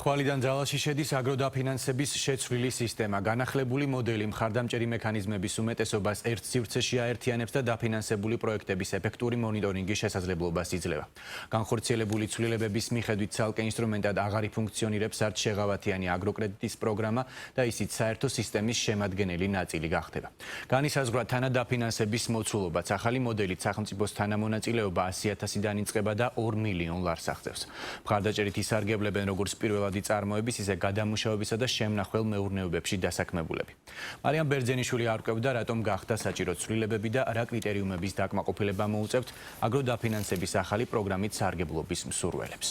ხვალიდან ძალაში შედის აგროდაფინანსების შეცვლილი სისტემა. განახლებული მოდელი მხარდამჭერი მექანიზმების უმეტესობას ერთ სივრცეში აერთიანებს და დაფინანსებული პროექტების ეფექტური მონიტორინგის შესაძლებლობას იძლევა. განხორციელებული ცვლილებების მიხედვით ცალკე ინსტრუმენტად აღარ ფუნქციონირებს არც შეღავათიანი აგროკრედიტის პროგრამა და ისიც საერთო სისტემის შემადგენელი ნაწილი გახდება. განისაზღვრა თანადაფინანსების მოცულობაც. ახალი მოდელით სახელმწიფოს თანამონაწილეობა 100.000-დან იწყება და 2 მილიონ ლარს აღწევს. მხარდაჭერით ისარგებლებენ როგორც პირველადი წარმოების, ისე გადამუშავებისა და შემნახველ მეურნეობებში დასაქმებულები. მარიამ ბერძენიშვილი არკვევდა, რატომ გახდა საჭირო ცვლილებები და რა კრიტერიუმების დაკმაყოფილება მოუწევთ აგროდაფინანსების ახალი პროგრამით სარგებლობის მსურველებს.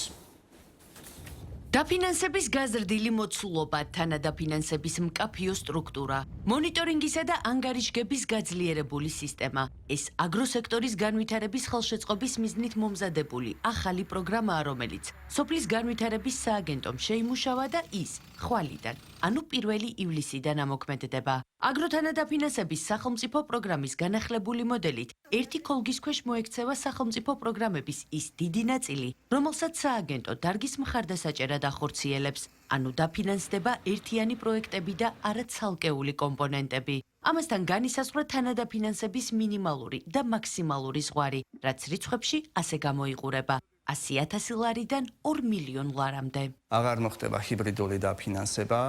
დაფინანსების გაზრდილი მოცულობა, თანადაფინანსების მკაფიო სტრუქტურა, მონიტორინგისა და ანგარიშგების გაძლიერებული სისტემა. ეს აგროსექტორის განვითარების ხელშეწყობის მიზნით მომზადებული ახალი პროგრამაა, რომელიც სოფლის განვითარების სააგენტომ შეიმუშავა და ის ხვალიდან, ანუ 1 ივლისიდან ამოქმედდება. აგროთანადაფინანსების სახელმწიფო პროგრამის განახლებული მოდელით ერთი ქოლგის ქვეშ მოექცევა სახელმწიფო პროგრამების ის დიდი ნაწილი, რომელსაც სააგენტო დარგის მხარდასაჭერად ახორციელებს, ანუ დაფინანსდება ერთიანი პროექტები და არა ცალკეული კომპონენტები. ამასთან განისაზღვრა თანადაფინანსების მინიმალური და მაქსიმალური ზღვარი, რაც რიცხვებში ასე გამოიყურება. 100.000 ლარიდან 2 მილიონ ლარამდე. აღარ მოხდება ჰიბრიდული დაფინანსება.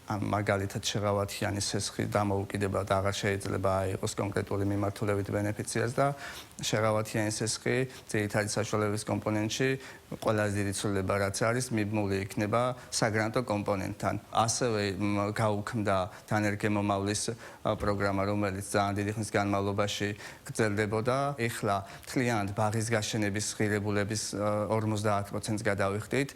მაგალითად შეღავათიანი სესხი დამოუკიდებელ და აღარ შეიძლება აიღოს კონკრეტული მიმართულებით ბენეფიციარს და შეღავათიანი სესხი ძირითადი საშუალების კომპონენტში ყველაზე დიდი ცვლილება რაც არის მიბმული იქნება საგრანტო კომპონენტთან. ასევე გაუქმდა თანერგემომავლის პროგრამა, რომელიც ძალიან დიდი ხნის განმავლობაში გრძელდებოდა. ეხლა მთლიანად ბაღის გაშენების ღირებულების 50%-ს გადავიხდით,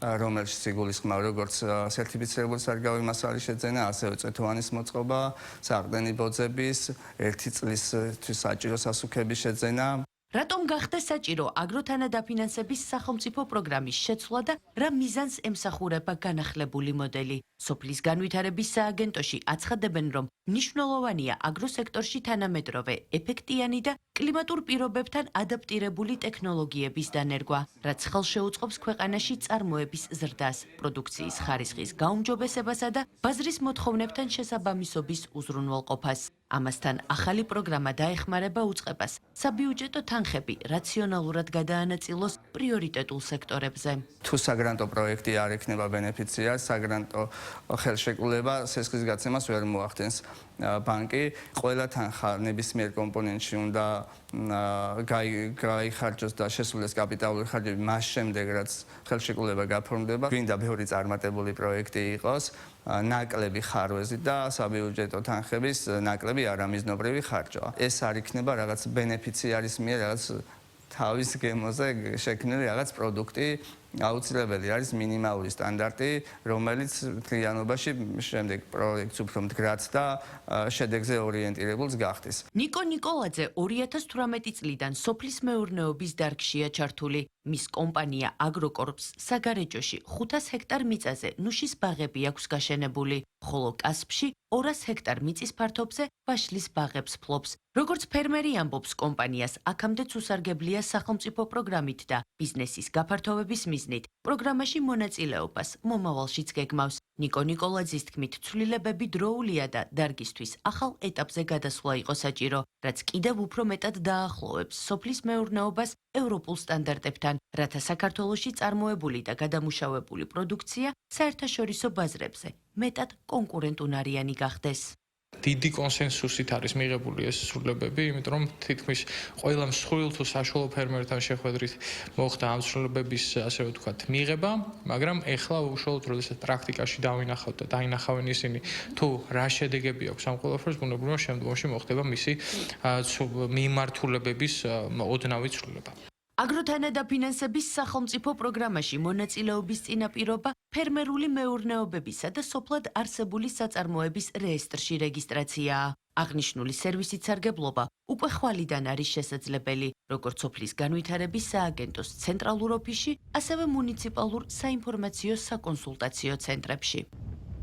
რომელშიც იგულისხმება როგორც სერტიფიცირებული სარგავი მასალის შეძენა, ასევე წვეთოვანის მოწყობა, საყრდენი ბოძების, 1 წლისთვის საჭირო სასუქების შეძენა. რატომ გახდა საჭირო აგროთანადაფინანსების სახელმწიფო პროგრამის შეცვლა და რა მიზანს ემსახურება განახლებული მოდელი? სოფლის განვითარების სააგენტოში აცხადებენ, რომ მნიშვნელოვანია აგროსექტორში თანამედროვე, ეფექტიანი და კლიმატურ პირობებთან ადაპტირებული ტექნოლოგიების დანერგვა, რაც ხელშეუწყობს ქვეყანაში წარმოების ზრდას, პროდუქციის ხარისხის გაუმჯობესებასა და ბაზრის მოთხოვნებთან შესაბამისობის უზრუნველყოფას. ამასთან ახალი პროგრამა დაეხმარება უწყებას საბიუჯეტო თანხები რაციონალურად გადაანაწილოს პრიორიტეტულ სექტორებზე. თუ საგრანტო პროექტი არ ექნება ბენეფიციარს, საგრანტო ხელშეკრულება სესხის გაცემას ვერ მოახდენს. ბანკი ყველა თანხა ნებისმიერ კომპონენტში უნდა გაიხარჯოს და შესრულდეს კაპიტალური ხარჯები მას შემდეგ, რაც ხელშეკრულება გაფორმდება. გვინდა ბევრი წარმატებული პროექტი იყოს, ნაკლები ხარვეზი და საბიუჯეტო თანხების ნაკლები არამიზნობრივი ხარჯვა. ეს არ იქნება რაღაც ბენეფიციარის მიერ რაღაც თავის გემოზე შექმნილი რაღაც პროდუქტი. აუცილებელი არის მინიმალური სტანდარტი, რომელიც მთლიანობაში შემდეგ პროექტს უფრო მდგრადს და შედეგზე ორიენტირებულს გახდეს. ნიკო ნიკოლაძე 2018 წლიდან სოფლის მეურნეობის დარგშია ჩართული. მის კომპანია აგროკორპს საგარეჯოში 500 ჰექტარ მიწაზე ნუშის ბაღები აქვს გაშენებული, ხოლო კასპში 200 ჰექტარ მიწის ფართობზე ვაშლის ბაღებს ფლობს. როგორც ფერმერი ამბობს, კომპანიას აქამდეც უსარგებლია სახელმწიფო პროგრამით და ბიზნესის გაფართოვების მიზნით პროგრამაში მონაწილეობას მომავალშიც გეგმავს. ნიკო ნიკოლაძის თქმით, ცვლილებები დროულია და დარგისთვის ახალ ეტაპზე გადასვლა იყო საჭირო, რაც კიდევ უფრო მეტად დაახლოვებს სოფლის მეურნეობას ევროპულ სტანდარტებთან, რათა საქართველოში წარმოებული და გადამუშავებული პროდუქცია საერთაშორისო ბაზრებზე მეტად კონკურენტუნარიანი გახდეს. დიდი კონსენსუსით არის მიღებული ეს ცვლილებები, იმიტომ რომ თითქმის ყველა მსხვილ თუ საშუალო ფერმერთან შეხვედრით მოხდა ამ ცვლილებების, ასე ვთქვათ, მიღება, მაგრამ ეხლა უშუალოდ როდესაც პრაქტიკაში დავინახავთ და დაინახავენ ისინი, თუ რა შედეგები აქვს ამ ყველაფერს, ბუნებრივია შემდგომში მოხდება მისი მიმართულებების ოდნავი ცვლილება. აგროთანადაფინანსების სახელმწიფო პროგრამაში მონაწილეობის წინაპირობა ფერმერული მეურნეობებისა და სოფლად არსებული საწარმოების რეესტრში რეგისტრაციაა. აღნიშნული სერვისით სარგებლობა უკვე ხვალიდან არის შესაძლებელი, როგორც სოფლის განვითარების სააგენტოს ცენტრალურ ოფისში, ასევე მუნიციპალურ საინფორმაციო საკონსულტაციო ცენტრებში.